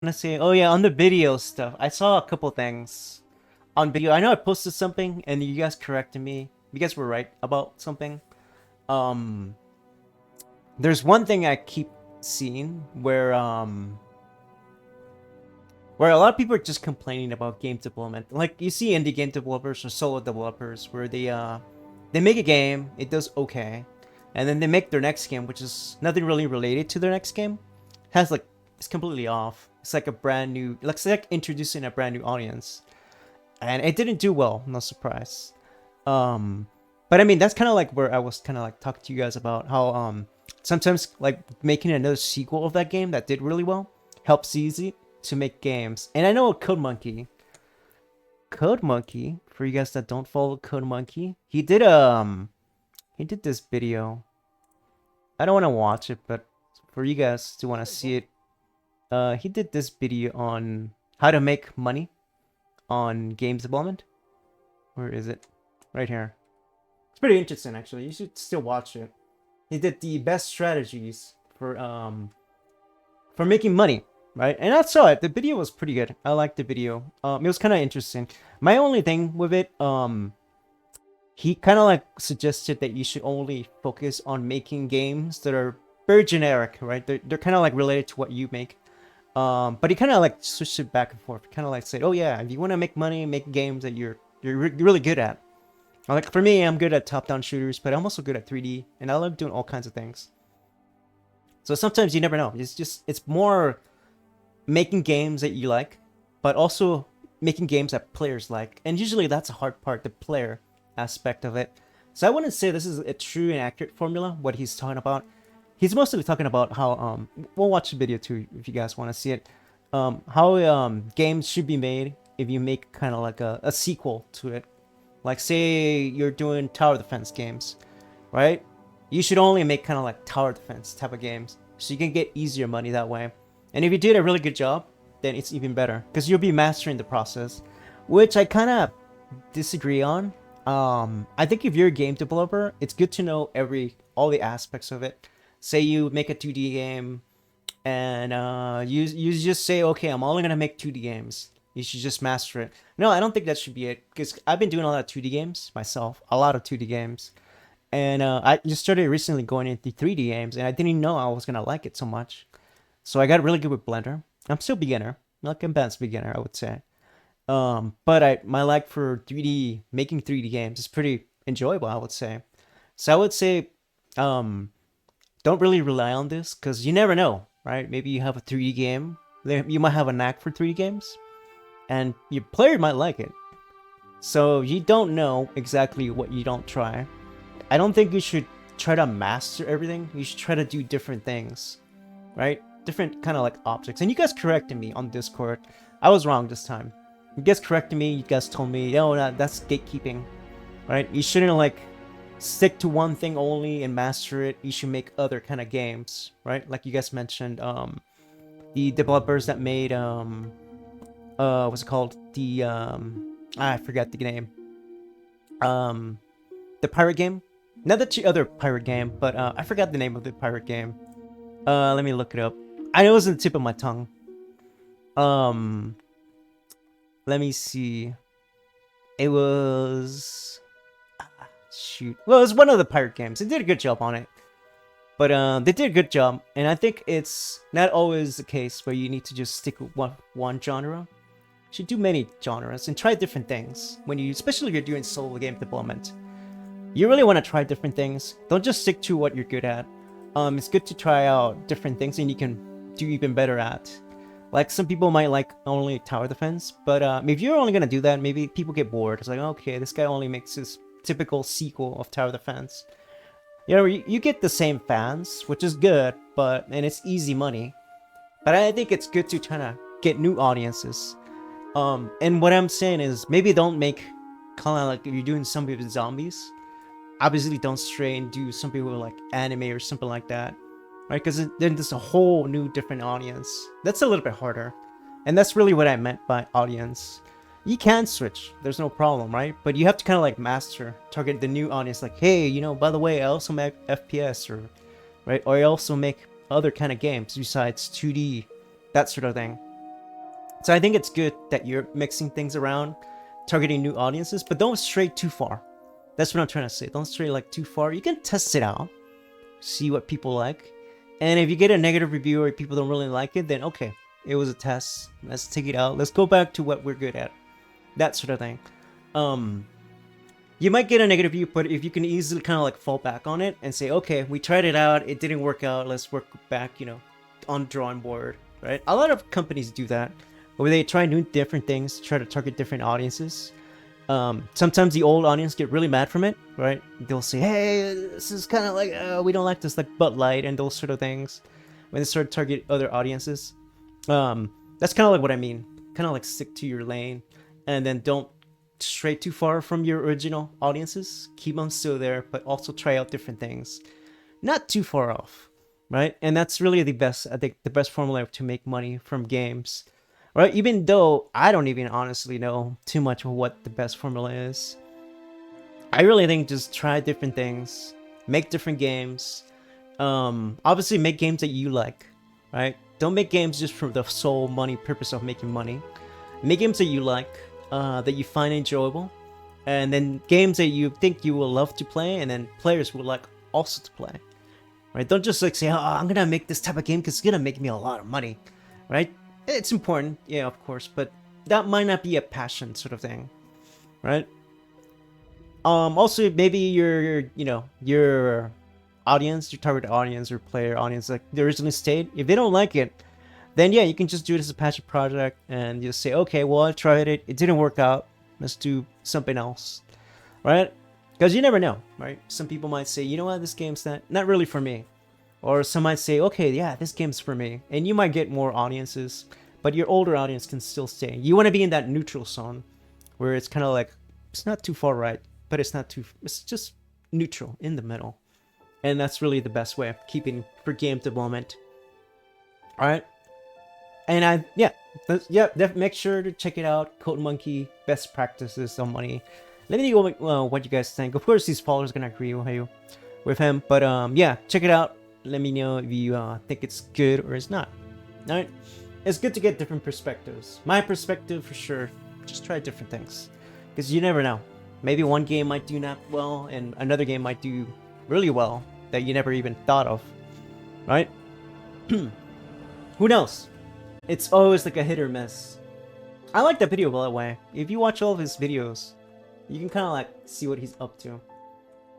gonna say, oh yeah, on the video stuff, I saw a couple things on video. I know I posted something and you guys corrected me. You guys were right about something. Um, there's one thing I keep seeing where a lot of people are just complaining about game development. Like you see indie game developers or solo developers where they make a game, it does okay, and then they make their next game, which is nothing really related to their next game. Has like it's completely off. It's like a brand new, looks like introducing a brand new audience, and it didn't do well. No surprise. Um, but I mean that's kind of like where I was kind of like talking to you guys about how sometimes like making another sequel of that game that did really well helps easy to make games. And I know Code Monkey, for you guys that don't follow Code Monkey, he did this video. I don't want to watch it, but for you guys to want to see it, he did this video on how to make money on games development. Where is it? Right here. It's pretty interesting actually. You should still watch it. He did the best strategies for making money, right? And I saw it. The video was pretty good. I liked the video. It was kind of interesting. My only thing with it, he kind of like suggested that you should only focus on making games that are very generic, right? They're kind of like related to what you make. But he kind of like switched it back and forth. Kind of like said, "Oh yeah, if you want to make money, make games that you're really good at." Like for me, I'm good at top-down shooters, but I'm also good at 3D, and I love doing all kinds of things. So sometimes you never know. It's more making games that you like, but also making games that players like. And usually that's a hard part, the player aspect of it. So I wouldn't say this is a true and accurate formula, what he's talking about. He's mostly talking about how, we'll watch the video too if you guys want to see it, how games should be made if you make kind of like a sequel to it. Like say you're doing tower defense games, right? You should only make kind of like tower defense type of games so you can get easier money that way. And if you did a really good job, then it's even better because you'll be mastering the process, which I kind of disagree on. I think if you're a game developer, it's good to know all the aspects of it. Say you make a 2D game, and you just say, okay, I'm only gonna make 2D games. You should just master it. No, I don't think that should be it because I've been doing a lot of 2D games myself, a lot of 2D games, and I just started recently going into 3D games, and I didn't know I was gonna like it so much. So I got really good with Blender. I'm still beginner, like advanced beginner, I would say. But my like for 3D making 3D games is pretty enjoyable, I would say. So I would say, um, don't really rely on this because you never know, right? Maybe you have a 3D game, you might have a knack for 3D games, and your player might like it. So you don't know exactly what you don't try. I don't think you should try to master everything. You should try to do different things, right? Different kind of like objects. And you guys corrected me on Discord. I was wrong this time. You guys corrected me. You guys told me, oh, no, that's gatekeeping, right? You shouldn't like stick to one thing only and master it. You should make other kind of games, right? Like you guys mentioned, the developers that made what's it called? I forgot the name. Um, the pirate game. Not the other pirate game, but I forgot the name of the pirate game. Let me look it up. I know it was on the tip of my tongue. Um, let me see. It was shoot. Well, it was one of the pirate games. They did a good job on it, but they did a good job. And I think it's not always the case where you need to just stick with one genre. You should do many genres and try different things when you, especially if you're doing solo game development. You really want to try different things. Don't just stick to what you're good at. It's good to try out different things and you can do even better at. Like some people might like only tower defense, but if you're only gonna do that, maybe people get bored. It's like, okay, this guy only makes his typical sequel of tower defense. You know, you get the same fans, which is good, and it's easy money. But I think it's good to try to get new audiences. And what I'm saying is maybe don't make kind of like if you're doing something with zombies. Obviously, don't stray and do something with like anime or something like that, right? Because then there's a whole new different audience. That's a little bit harder, and that's really what I meant by audience. You can switch, there's no problem, right? But you have to kind of like target the new audience. Like, hey, by the way, I also make FPS or right, or I also make other kind of games besides 2D, that sort of thing. So I think it's good that you're mixing things around, targeting new audiences, but don't stray too far. That's what I'm trying to say. Don't stray like too far. You can test it out, see what people like, and if you get a negative review or people don't really like it, then okay, it was a test. Let's take it out. Let's go back to what we're good at. That sort of thing. You might get a negative review, but if you can easily kind of like fall back on it and say, okay, we tried it out, it didn't work out, let's work back, on drawing board, right? A lot of companies do that, where they try new different things, try to target different audiences. Sometimes the old audience get really mad from it, right? They'll say, hey, this is kind of like, we don't like this, like Bud Light and those sort of things. When they start to target other audiences. That's kind of like what I mean. Kind of like stick to your lane and then don't stray too far from your original audiences. Keep them still there, but also try out different things. Not too far off, right? And that's really the best, I think, the best formula to make money from games, right? Even though I don't even honestly know too much of what the best formula is. I really think just try different things, make different games. Obviously make games that you like, right? Don't make games just for the sole money purpose of making money. Make games that you like, that you find enjoyable, and then games that you think you will love to play, and then players will like also to play, right? Don't just like say, oh, I'm gonna make this type of game because it's gonna make me a lot of money, right? It's important, yeah, of course, but that might not be a passion sort of thing, right? Also maybe your audience, your target audience or player audience, like the original state, if they don't like it, then yeah, you can just do it as a passion project and just say, okay, well, I tried it, it didn't work out, let's do something else, right? Because you never know, right? Some people might say, you know what, this game's not really for me, or some might say, okay, yeah, this game's for me, and you might get more audiences, but your older audience can still stay. You want to be in that neutral zone where it's kind of like, it's not too far right, but it's just neutral in the middle. And that's really the best way of keeping for game development. All right. And make sure to check it out. Code Monkey, best practices on money. Let me know what you guys think. Of course, these followers are gonna agree with him, but yeah, check it out. Let me know if you think it's good or it's not. All right, it's good to get different perspectives. My perspective for sure. Just try different things, because you never know. Maybe one game might do not well, and another game might do really well that you never even thought of, right? Who knows? It's always like a hit or miss. I like that video, by the way. If you watch all of his videos, you can kind of like see what he's up to.